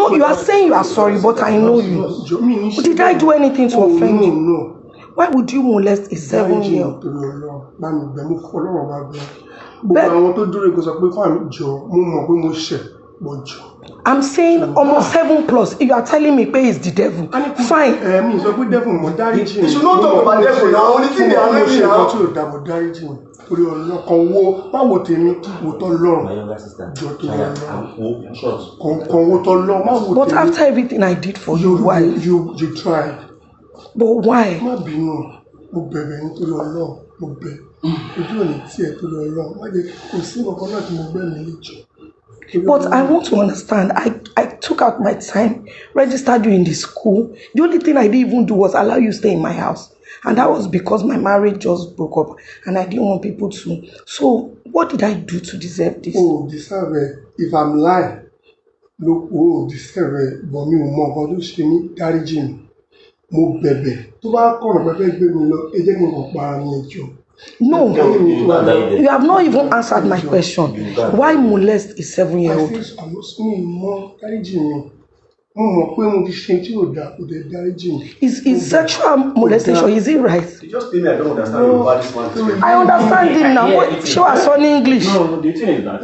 know you are saying you are sorry, but I know you. Did I do anything to offend you? No. Why would you molest a 7-year-old? I'm saying almost 7+. You are telling me pay is the devil. Fine. You should not talk about devil now. Only thing they are doing now. But after everything I did for you, why? You tried. But why? But I want to understand. I took out my time, registered you in the school. The only thing I didn't even do was allow you to stay in my house. And that was because my marriage just broke up and I didn't want people to. So what did I do to deserve this? Deserve it. If I'm lying, look, deserve it. But me, God, you see me, carrying mo bẹ̀bẹ̀. Tó bá kọ̀rọ̀ pẹ́pẹ́ gbé mi lọ, ẹ jẹ́ kí n kàn para mi ẹjọ́. No, you have not even answered my question. Why molest a 7-year-old? Is sexual molestation, is it right? You just tell me I don't understand this one. I understand him now. What she was on English? No, the thing is that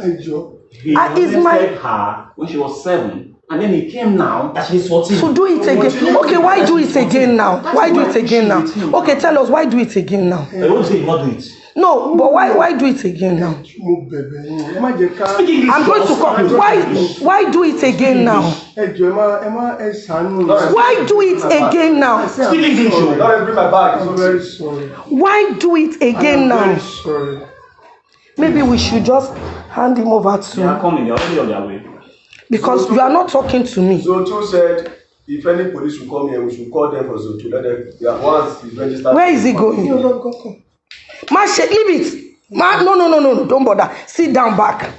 he molested her when she was 7. And then he came now that she's 14. So do it again. Okay, why do it again now? Why do it again now? Okay, tell us, why do it again now? I won't say not do it. No, but why do it again now? I'm going to come. Why do it again now? Why do it again now? I'm very sorry. Why do it again now? I'm very sorry. Maybe we should just hand him over to. They are coming. They are already on their way. Because you are not talking to me. Zoto said, if any police will come here, we should call them for Zoto. Let them. Once he's registered. Where is he going? Go. Leave it. No, don't bother. Sit down back.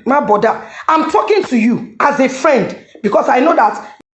Ma bother. I'm talking to you as a friend because I know that